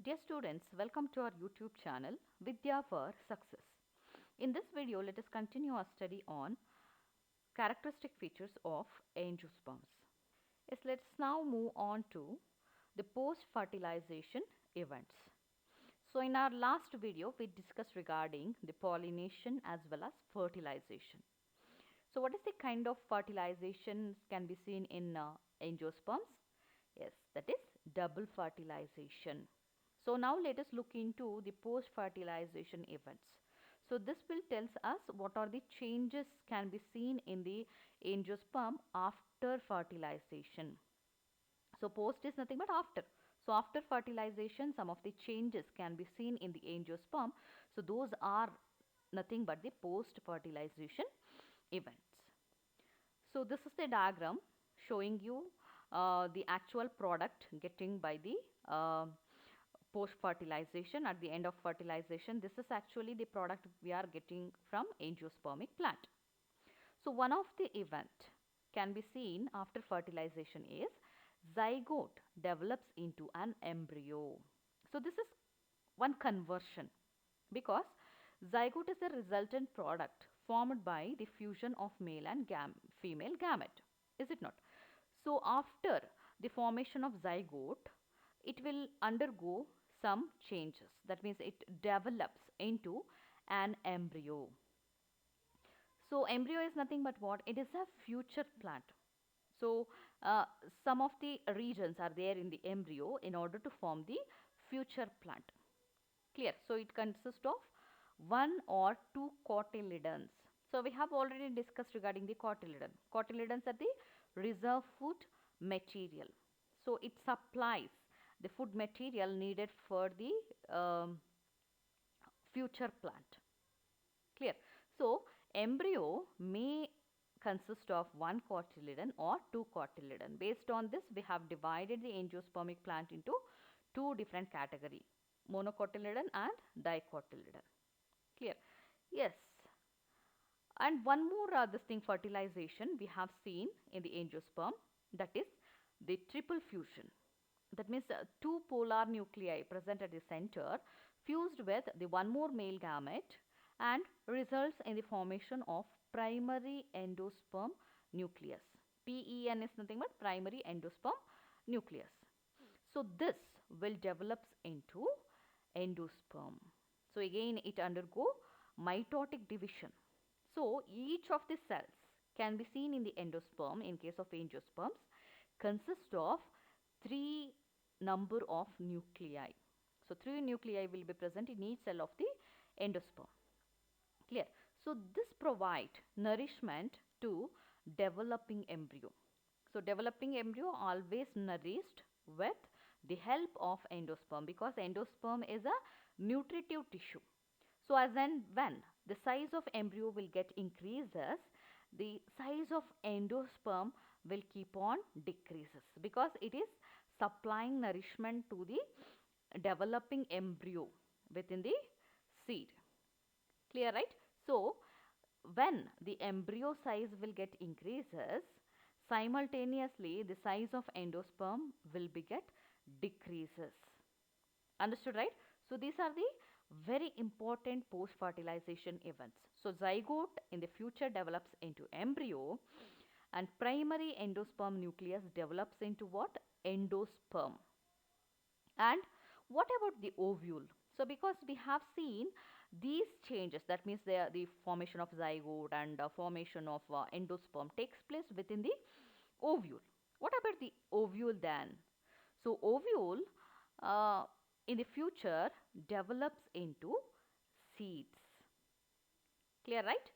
Dear students, welcome to our YouTube channel Vidya for Success. In this video, let us continue our study on characteristic features of angiosperms. Yes, let's now move on to the post-fertilization events. So in our last video, we discussed regarding the pollination as well as fertilization. So what is the kind of fertilization can be seen in angiosperms? Yes, that is double fertilization. So now let us look into the post-fertilization events. So this will tells us what are the changes can be seen in the angiosperm after fertilization. So post is nothing but after. So after fertilization, some of the changes can be seen in the angiosperm. So those are nothing but the post-fertilization events. So this is the diagram showing you the actual product getting by the post fertilization. At the end of fertilization, this is actually the product we are getting from angiospermic plant. So one of the event can be seen after fertilization is zygote develops into an embryo. So this is one conversion, because zygote is a resultant product formed by the fusion of male and female gamete, is it not? So after the formation of zygote, it will undergo some changes. That means it develops into an embryo. So embryo is nothing but what? It is a future plant. So some of the regions are there in the embryo in order to form the future plant. Clear? So it consists of one or two cotyledons. So we have already discussed regarding the cotyledon. Cotyledons are the reserve food material. So it supplies the food material needed for the future plant. Clear? So embryo may consist of one cotyledon or two cotyledon. Based on this, we have divided the angiospermic plant into two different categories, monocotyledon and dicotyledon. Clear? Yes. And one more this thing, fertilization we have seen in the angiosperm, that is the triple fusion. That means two polar nuclei present at the center fused with the one more male gamete and results in the formation of primary endosperm nucleus. PEN is nothing but primary endosperm nucleus. So this will develops into endosperm. So again it undergo mitotic division. So each of the cells can be seen in the endosperm in case of angiosperms consist of three number of nuclei. So 3 nuclei will be present in each cell of the endosperm. Clear? So this provide nourishment to developing embryo. So developing embryo always nourished with the help of endosperm, because endosperm is a nutritive tissue. So as and when the size of embryo will get increases, the size of endosperm will keep on decreases, because it is supplying nourishment to the developing embryo within the seed. Clear, right? So when the embryo size will get increases, simultaneously the size of endosperm will be get decreases. Understood, right? So these are the very important post fertilization events. So zygote in the future develops into embryo, and primary endosperm nucleus develops into what? Endosperm. And what about the ovule? So because we have seen these changes, that means the formation of zygote and formation of endosperm takes place within the ovule. What about the ovule then? So ovule uh, in the future develops into seeds. Clear, right?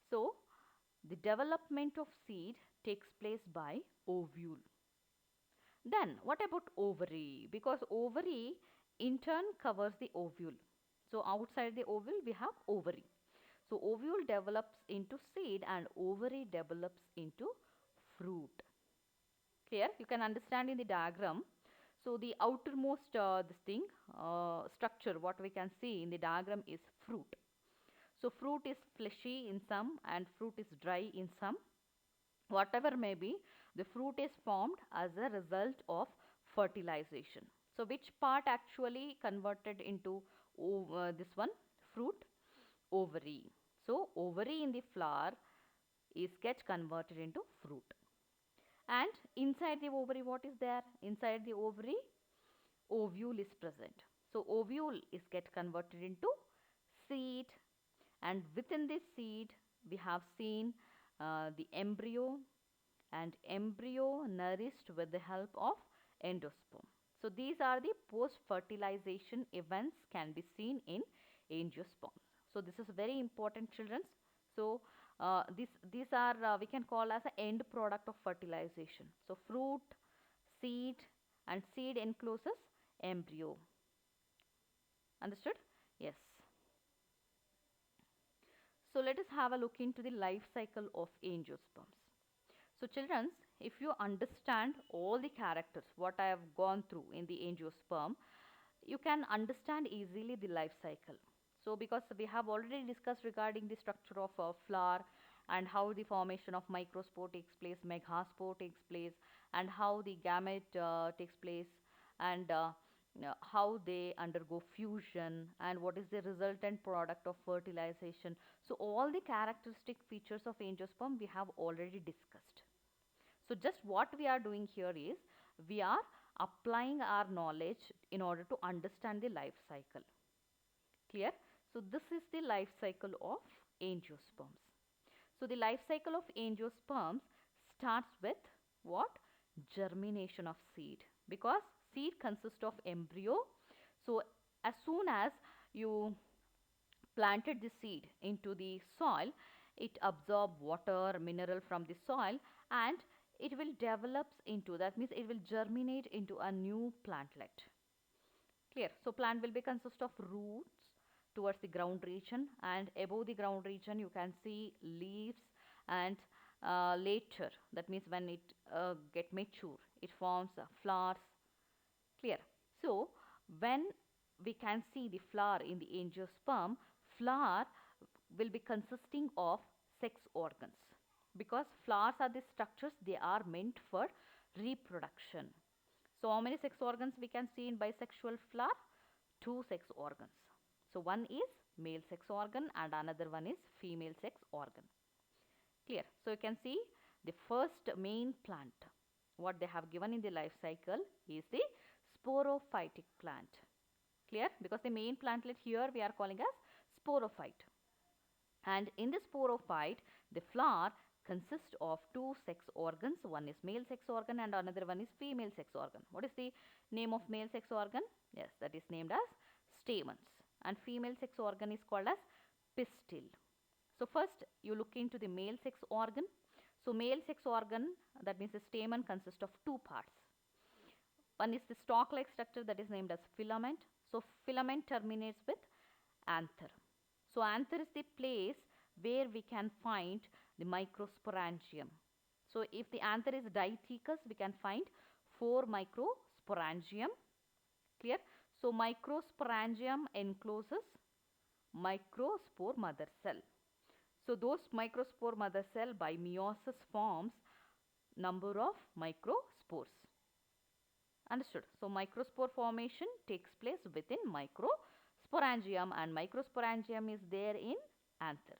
So the development of seed takes place by ovule. Then what about ovary? Because ovary in turn covers the ovule. So outside the ovule we have ovary. So ovule develops into seed and ovary develops into fruit. Clear? You can understand in the diagram. So the outermost structure what we can see in the diagram is fruit. So fruit is fleshy in some and fruit is dry in some. Whatever may be, the fruit is formed as a result of fertilization. So which part actually converted into this one fruit? Ovary. So ovary in the flower is get converted into fruit. And inside the ovary, what is there? Inside the ovary, ovule is present. So ovule is get converted into seed, and within this seed we have seen the embryo, and embryo nourished with the help of endosperm. So these are the post fertilization events can be seen in angiosperm. So this is very important, children. So these are we can call as a end product of fertilization. So fruit, seed, and seed encloses embryo. Understood? Yes. So let us have a look into the life cycle of angiosperms. So children, if you understand all the characters what I have gone through in the angiosperm, you can understand easily the life cycle. So because we have already discussed regarding the structure of a flower and how the formation of microspore takes place, megaspore takes place, and how the gamete takes place, and how they undergo fusion, and what is the resultant product of fertilization. So all the characteristic features of angiosperm we have already discussed. So just what we are doing here is we are applying our knowledge in order to understand the life cycle. Clear? So this is the life cycle of angiosperms. So the life cycle of angiosperms starts with what? Germination of seed, because seed consists of embryo. So as soon as you planted the seed into the soil, it absorbs water, mineral from the soil, and it will develops into, that means it will germinate into a new plantlet. Clear? So plant will be consist of roots towards the ground region, and above the ground region you can see leaves, and later, that means when it get mature, it forms flowers. Clear? So when we can see the flower in the angiosperm, flower will be consisting of sex organs, because flowers are the structures, they are meant for reproduction. So how many sex organs we can see in bisexual flower? Two sex organs. So one is male sex organ and another one is female sex organ. Clear? So you can see the first main plant what they have given in the life cycle is the sporophytic plant. Clear? Because the main plantlet here we are calling as sporophyte. And in the sporophyte, the flower consists of two sex organs. One is male sex organ and another one is female sex organ. What is the name of male sex organ? Yes, that is named as stamens. And female sex organ is called as pistil. So first you look into the male sex organ. So male sex organ, that means the stamen, consists of two parts. One is the stalk-like structure that is named as filament. So filament terminates with anther. So anther is the place where we can find the microsporangium. So if the anther is dithecous, we can find 4 microsporangium. Clear? So microsporangium encloses microspore mother cell. So those microspore mother cell by meiosis forms number of microspores. Understood? So microspore formation takes place within microsporangium, and microsporangium is there in anther.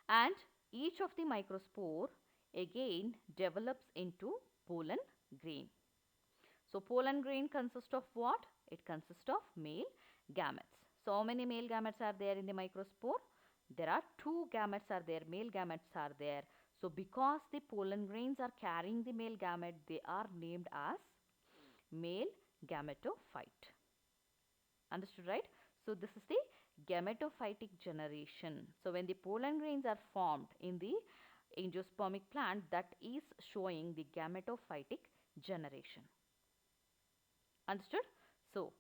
And each of the microspore again develops into pollen grain. So pollen grain consists of what? It consists of male gametes. So how many male gametes are there in the microspore? There are two gametes are there, male gametes are there. So because the pollen grains are carrying the male gamete, they are named as male gametophyte. Understood, right? So this is the gametophytic generation. So when the pollen grains are formed in the angiospermic plant, that is showing the gametophytic generation. Understood? So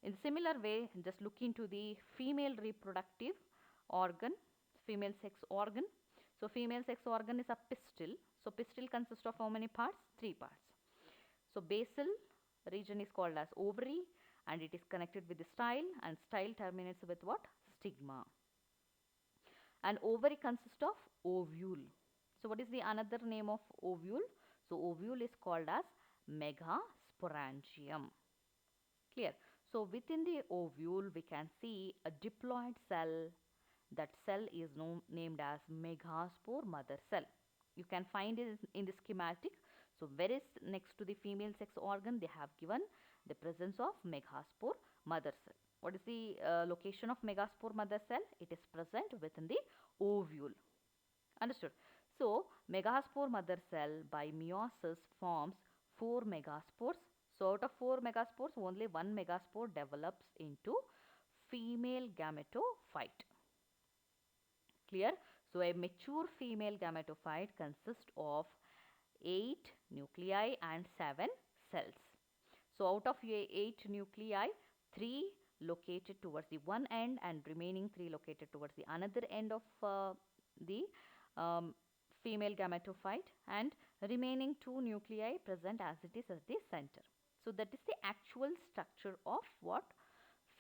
in similar way, just look into the female reproductive organ, female sex organ. So female sex organ is a pistil. So pistil consists of how many parts? 3 parts. So basal region is called as ovary, and it is connected with the style, and style terminates with what? Stigma. And ovary consists of ovule. So what is the another name of ovule? So ovule is called as megasporangium. Clear? So within the ovule, we can see a diploid cell. That cell is named as megaspore mother cell. You can find it in the schematic. So very next to the female sex organ, they have given the presence of megaspore mother cell. What is the location of megaspore mother cell? It is present within the ovule. Understood? So megaspore mother cell by meiosis forms 4 megaspores. So out of 4 megaspores, only 1 megaspore develops into female gametophyte. Clear? So a mature female gametophyte consists of 8 nuclei and 7 cells. So out of 8 nuclei, 3 located towards the one end and remaining 3 located towards the another end of the um, female gametophyte, and remaining 2 nuclei present as it is at the center. So that is the actual structure of what?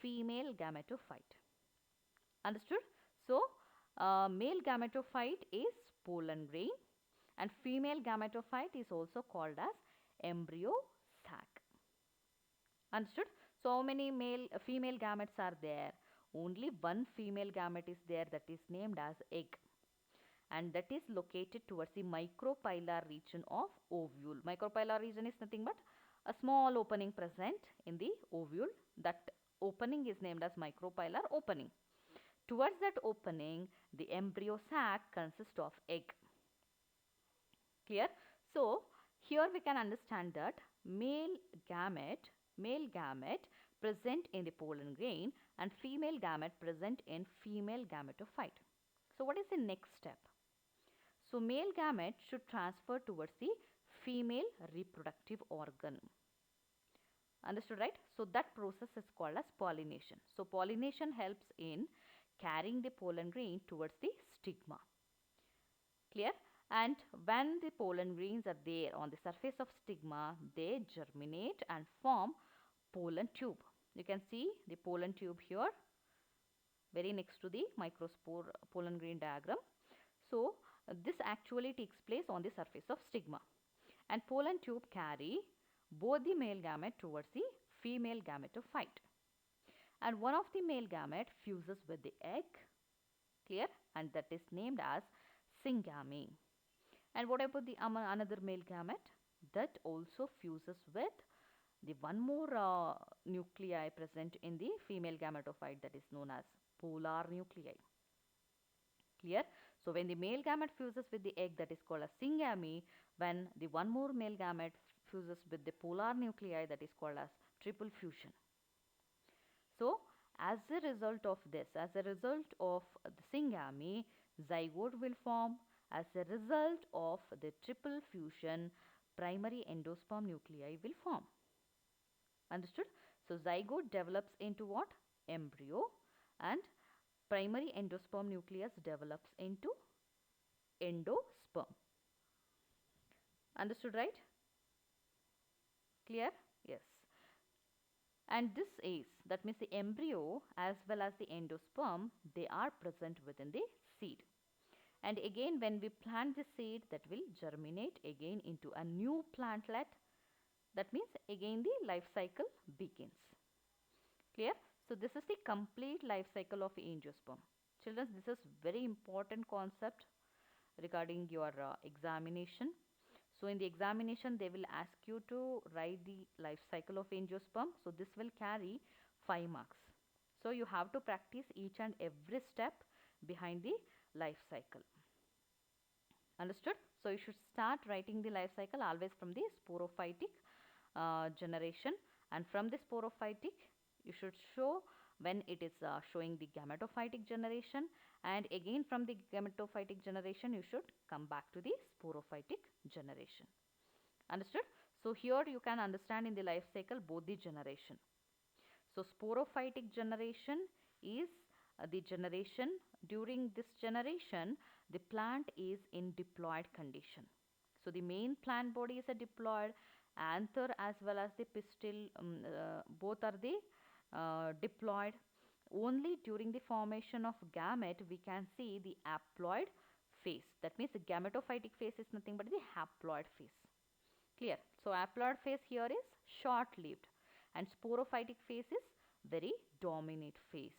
Female gametophyte. Understood? So male gametophyte is pollen grain and female gametophyte is also called as embryo sac. Understood? So how many female gametes are there? Only one female gamete is there, that is named as egg, and that is located towards the micropylar region of ovule. Micropylar region is nothing but a small opening present in the ovule. That opening is named as micropylar opening. Towards that opening, the embryo sac consists of egg. Clear? So here we can understand that male gamete present in the pollen grain and female gamete present in female gametophyte. So what is the next step? So male gamete should transfer towards the female reproductive organ. Understood, right? So that process is called as pollination. So pollination helps in carrying the pollen grain towards the stigma. Clear? And when the pollen grains are there on the surface of stigma, they germinate and form pollen tube. You can see the pollen tube here, very next to the microspore pollen grain diagram. So this actually takes place on the surface of stigma, and pollen tube carry both the male gamete towards the female gametophyte, and one of the male gamete fuses with the egg. Clear? And that is named as syngamy. And what about the another male gamete? That also fuses with the one more nuclei present in the female gametophyte, that is known as polar nuclei. Clear? So when the male gamete fuses with the egg, that is called as syngamy. When the one more male gamete fuses with the polar nuclei, that is called as triple fusion. So as a result of this, as a result of the syngamy, zygote will form. As a result of the triple fusion, primary endosperm nuclei will form. Understood? So zygote develops into what? Embryo, and primary endosperm nucleus develops into endosperm. Understood, right? Clear? Yes. And this is, that means the embryo as well as the endosperm, they are present within the seed. And again, when we plant the seed, that will germinate again into a new plantlet. That means again the life cycle begins. Clear? So this is the complete life cycle of angiosperm. Children, this is very important concept regarding your examination. So in the examination, they will ask you to write the life cycle of angiosperm. So this will carry 5 marks. So you have to practice each and every step behind the life cycle. Understood? So you should start writing the life cycle always from the sporophytic generation, and from the sporophytic you should show when it is showing the gametophytic generation, and again from the gametophytic generation you should come back to the sporophytic generation. Understood? So here you can understand in the life cycle both the generation. So sporophytic generation is the generation. During this generation, the plant is in diploid condition. So the main plant body is a diploid, anther as well as the pistil, both are the diploid. Only during the formation of gamete we can see the haploid phase. That means the gametophytic phase is nothing but the haploid phase. Clear? So haploid phase here is short lived, and sporophytic phase is very dominant phase.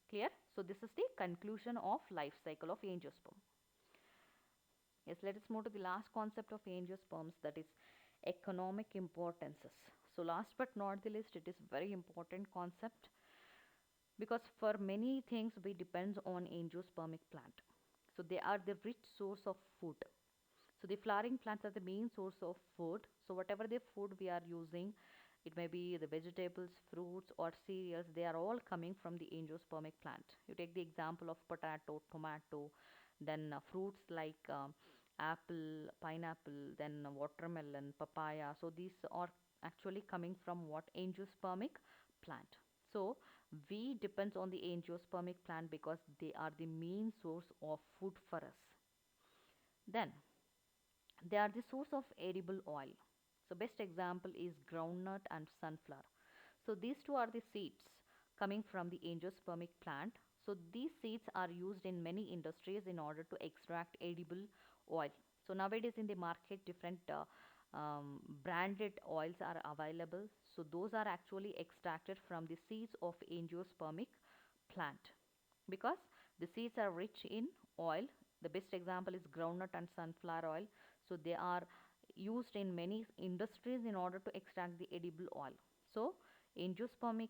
Clear? So this is the conclusion of life cycle of angiosperm. Yes, let us move to the last concept of angiosperms, that is economic importances. So last but not the least, it is very important concept because for many things we depends on angiospermic plant. So they are the rich source of food. So the flowering plants are the main source of food. So whatever the food we are using, it may be the vegetables, fruits or cereals, they are all coming from the angiospermic plant. You take the example of potato, tomato, then fruits like apple, pineapple, then watermelon, papaya. So these are actually coming from what? Angiospermic plant. So we depends on the angiospermic plant because they are the main source of food for us. Then they are the source of edible oil. So best example is groundnut and sunflower. So these two are the seeds coming from the angiospermic plant. So these seeds are used in many industries in order to extract edible oil. So nowadays in the market, different branded oils are available. So those are actually extracted from the seeds of angiospermic plant because the seeds are rich in oil. The best example is groundnut and sunflower oil. So they are used in many industries in order to extract the edible oil. So angiospermic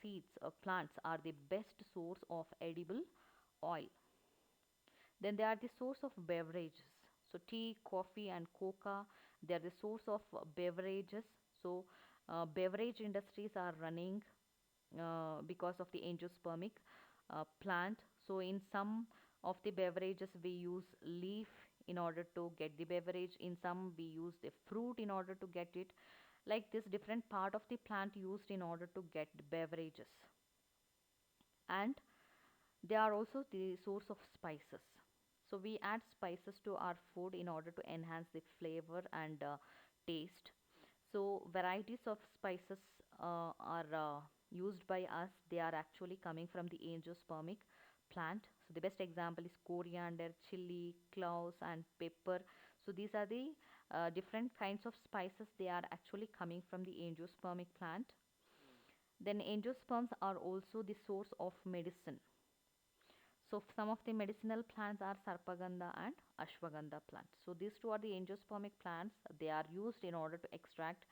seeds plants are the best source of edible oil. Then they are the source of beverages. So tea, coffee and coca, they are the source of beverages. So beverage industries are running because of the angiospermic plant. So in some of the beverages we use leaf in order to get the beverage. In some we use the fruit in order to get it. Like this different part of the plant used in order to get the beverages. And they are also the source of spices. So we add spices to our food in order to enhance the flavor and taste. So varieties of spices are used by us. They are actually coming from the angiospermic plant. So the best example is coriander, chili, cloves and pepper. So these are the different kinds of spices. They are actually coming from the angiospermic plant. Then angiosperms are also the source of medicine. So some of the medicinal plants are Sarpagandha and Ashwagandha plants. So these two are the angiospermic plants. They are used in order to extract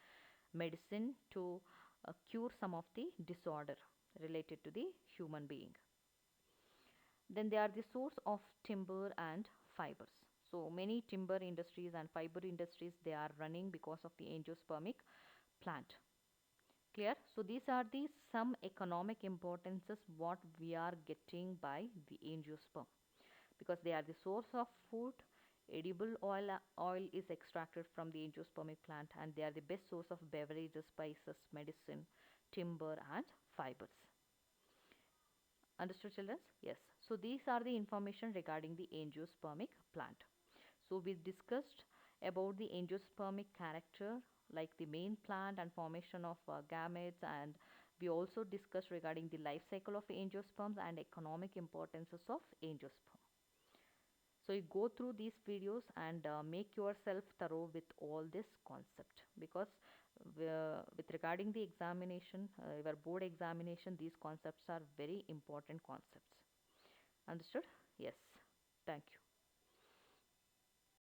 medicine to cure some of the disorder related to the human being. Then they are the source of timber and fibers. So many timber industries and fiber industries, they are running because of the angiospermic plant. Clear? So these are the some economic importances what we are getting by the angiosperm because they are the source of food. Edible oil is extracted from the angiospermic plant and they are the best source of beverages, spices, medicine, timber and fibers. Understood, children? Yes. So these are the information regarding the angiospermic plant. So we discussed about the angiospermic character, like the main plant and formation of gametes, and we also discussed regarding the life cycle of angiosperms and economic importances of angiosperm. So you go through these videos and make yourself thorough with all this concept because with regarding the examination, your board examination, these concepts are very important concepts. Understood? Yes. Thank you.